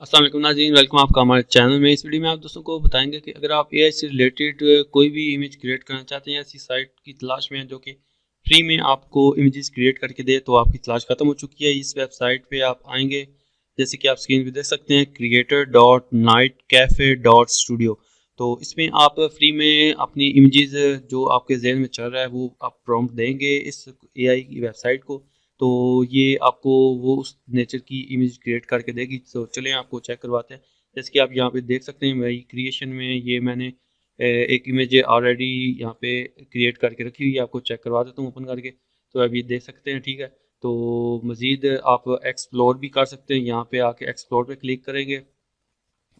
अस्सलाम वालेकुम नाज़रीन, वेलकम आपका हमारे चैनल में। इस वीडियो में आप दोस्तों को बताएंगे कि अगर आप एआई से रिलेटेड कोई भी इमेज क्रिएट करना चाहते हैं, ऐसी साइट की तलाश में है जो कि फ्री में आपको इमेजेस क्रिएट करके दे, तो आपकी तलाश खत्म हो चुकी है। इस वेबसाइट पे आप आएंगे, जैसे कि आप स्क्रीन पे देख सकते हैं, creator.nightcafe.studio। तो इसमें आप फ्री में अपनी इमेजेस जो आपके जहन में चल रहा है वो आप प्रॉम्प्ट देंगे इस एआई की वेबसाइट को, तो ये आपको वो उस नेचर की इमेज क्रिएट करके देगी। तो चलें आपको चेक करवाते हैं। जैसे कि आप यहाँ पे देख सकते हैं, मेरी क्रिएशन में ये मैंने एक इमेज ऑलरेडी यहाँ पे क्रिएट करके रखी हुई है। आपको चेक करवा देता हूँ ओपन करके। तो अभी देख सकते हैं, ठीक है। तो मज़ीद आप एक्सप्लोर भी कर सकते हैं। यहाँ पे आके एक्सप्लोर पे क्लिक करेंगे,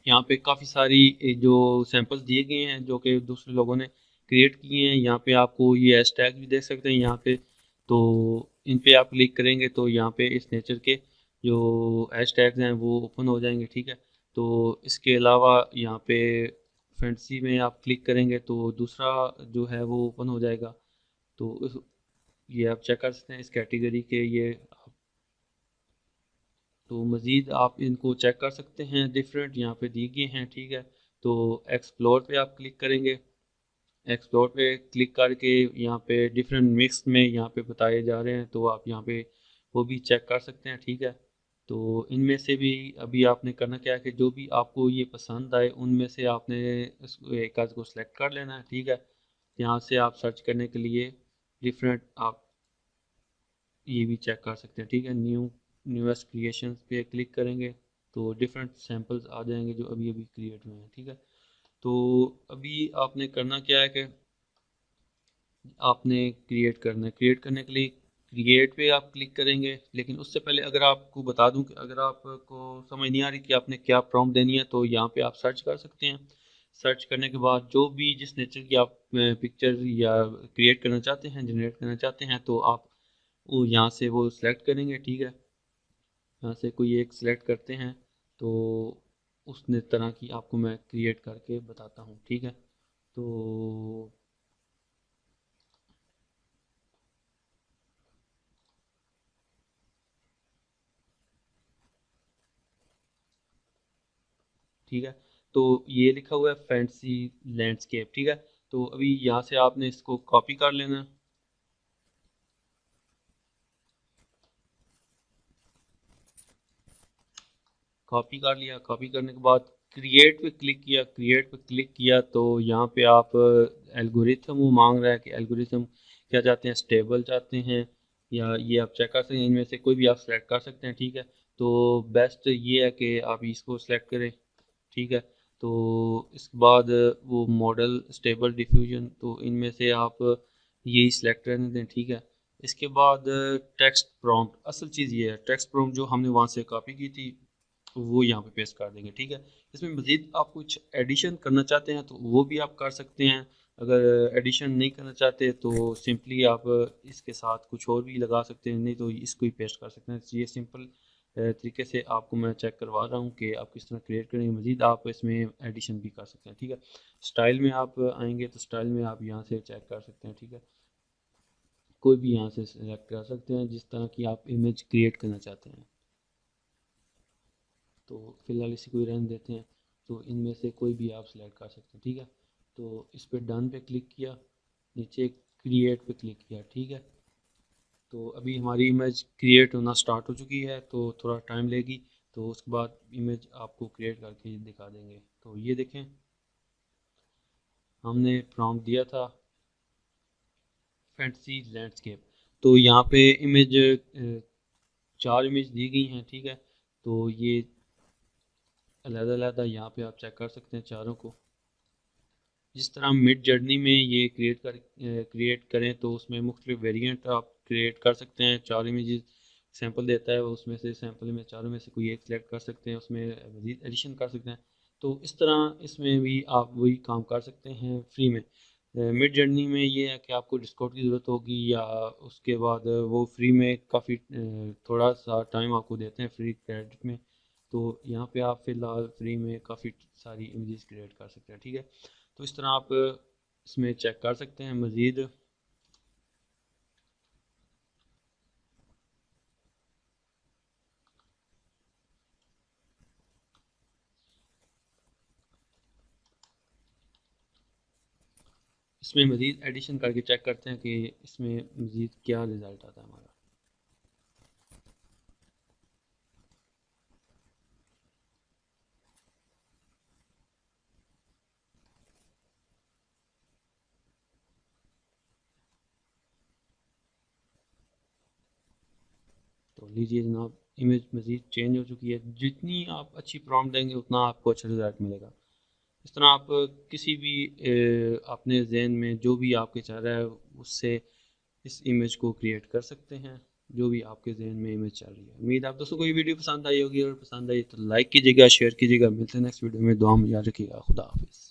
यहाँ पे काफ़ी सारी जो सैंपल्स दिए गए हैं जो कि दूसरे लोगों ने क्रिएट किए हैं। यहाँ पे आपको ये हैशटैग भी देख सकते हैं यहाँ पे। तो इन पे आप क्लिक करेंगे तो यहाँ पे इस नेचर के जो हैशटैग्स हैं वो ओपन हो जाएंगे, ठीक है। तो इसके अलावा यहाँ पे फैंटेसी में आप क्लिक करेंगे तो दूसरा जो है वो ओपन हो जाएगा। तो ये आप चेक कर सकते हैं इस कैटेगरी के ये। तो मज़ीद आप इनको चेक कर सकते हैं, डिफरेंट यहाँ पे दिए गए हैं, ठीक है। तो एक्सप्लोर पे आप क्लिक करेंगे। एक्सप्लोर पे क्लिक करके यहाँ पे डिफरेंट मिक्स में यहाँ पे बताए जा रहे हैं, तो आप यहाँ पे वो भी चेक कर सकते हैं, ठीक है। तो इनमें से भी अभी आपने करना क्या है कि जो भी आपको ये पसंद आए उनमें से आपने एक आध को सिलेक्ट कर लेना है, ठीक है। यहाँ से आप सर्च करने के लिए डिफरेंट आप ये भी चेक कर सकते हैं, ठीक है। न्यूएस्ट क्रिएशंस पे क्लिक करेंगे तो डिफरेंट सैंपल्स आ जाएंगे जो अभी अभी क्रिएट हुए हैं, ठीक है। तो अभी आपने करना क्या है कि आपने क्रिएट करना है। क्रिएट करने के लिए क्रिएट पे आप क्लिक करेंगे, लेकिन उससे पहले अगर आपको बता दूं कि अगर आपको समझ नहीं आ रही कि आपने क्या प्रॉम्प्ट देनी है, तो यहाँ पे आप सर्च कर सकते हैं। सर्च करने के बाद जो भी जिस नेचर की आप पिक्चर या क्रिएट करना चाहते हैं, जनरेट करना चाहते हैं, तो आप वो यहाँ से वो सिलेक्ट करेंगे, ठीक है। यहाँ से कोई एक सिलेक्ट करते हैं तो उस तरह की आपको मैं क्रिएट करके बताता हूँ, ठीक है। तो ठीक है, तो ये लिखा हुआ है फैंसी लैंडस्केप, ठीक है। तो अभी यहाँ से आपने इसको कॉपी कर लेना है। कॉपी कर लिया। कॉपी करने के बाद क्रिएट पे क्लिक किया। क्रिएट पे क्लिक किया तो यहाँ पे आप एल्गोरिथम वो मांग रहा है कि एल्गोरिथम क्या चाहते हैं, स्टेबल चाहते हैं या ये आप चेक कर सकते हैं। इनमें से कोई भी आप सेलेक्ट कर सकते हैं, ठीक है। तो बेस्ट ये है कि आप इसको सेलेक्ट करें, ठीक है। तो इसके बाद वो मॉडल स्टेबल डिफ्यूजन, तो इनमें से आप यही सिलेक्ट करने दें, ठीक है। इसके बाद टेक्स्ट प्रॉम्प्ट, असल चीज़ ये है, टेक्स्ट प्रॉम्प्ट जो हमने वहाँ से कॉपी की थी वो यहाँ पे पेस्ट कर देंगे, ठीक है। इसमें मज़ीद आप कुछ एडिशन करना चाहते हैं तो वो भी आप कर सकते हैं। अगर एडिशन नहीं करना चाहते तो सिंपली आप इसके साथ कुछ और भी लगा सकते हैं, नहीं तो इसको ही पेस्ट कर सकते हैं। ये सिंपल तरीके से आपको मैं चेक करवा रहा हूँ कि आप किस तरह क्रिएट करेंगे। मज़ीद आप इसमें एडिशन भी कर सकते हैं, ठीक है। स्टाइल में आप आएंगे तो स्टाइल में आप यहाँ से चेक कर सकते हैं, ठीक है। कोई भी यहाँ से सेलेक्ट कर सकते हैं जिस तरह की आप इमेज क्रिएट करना चाहते हैं। तो फिलहाल इसी को ही रहने देते हैं। तो इनमें से कोई भी आप सिलेक्ट कर सकते हैं, ठीक है। तो इस पर डन पे क्लिक किया, नीचे क्रिएट पे क्लिक किया, ठीक है। तो अभी हमारी इमेज क्रिएट होना स्टार्ट हो चुकी है, तो थोड़ा टाइम लेगी। तो उसके बाद इमेज आपको क्रिएट करके दिखा देंगे। तो ये देखें, हमने प्रॉम्प्ट दिया था फैंटेसी लैंडस्केप। तो यहाँ पे इमेज चार इमेज दी गई हैं, ठीक है। तो ये अलग-अलग यहाँ पे आप चेक कर सकते हैं चारों को। जिस तरह मिड जर्नी में ये क्रिएट करें तो उसमें मुख्तलिफ वेरिएंट आप क्रिएट कर सकते हैं। चार इमेजेस सैंपल देता है, उसमें से सैंपल में चारों में से कोई एक सिलेक्ट कर सकते हैं, उसमें मजीद एडिशन कर सकते हैं। तो इस तरह इसमें भी आप वही काम कर सकते हैं फ्री में। मिड जर्नी में ये है कि आपको डिस्काउंट की ज़रूरत होगी, या उसके बाद वो फ्री में काफ़ी थोड़ा सा टाइम आपको देते हैं फ्री क्रेडिट में। तो यहाँ पे आप फ़िलहाल फ्री में काफ़ी सारी इमेजेस क्रिएट कर सकते हैं, ठीक है। तो इस तरह आप इसमें चेक कर सकते हैं मज़ीद। इसमें मज़ीद एडिशन करके चेक करते हैं कि इसमें मज़ीद क्या रिज़ल्ट आता है हमारा। तो लीजिए जनाब, इमेज मज़ीद चेंज हो चुकी है। जितनी आप अच्छी प्रॉम्प्ट देंगे उतना आपको अच्छा रिज़ल्ट मिलेगा। इस तरह आप किसी भी अपने जहन में जो भी आपके चल रहा है उससे इस इमेज को क्रिएट कर सकते हैं, जो भी आपके जहन में इमेज चल रही है। उम्मीद है आप दोस्तों को ये वीडियो पसंद आई होगी, और पसंद आई तो लाइक कीजिएगा, शेयर कीजिएगा। मिलते हैं नेक्स्ट वीडियो में। दुआ में याद रखिएगा। खुदा हाफिज़।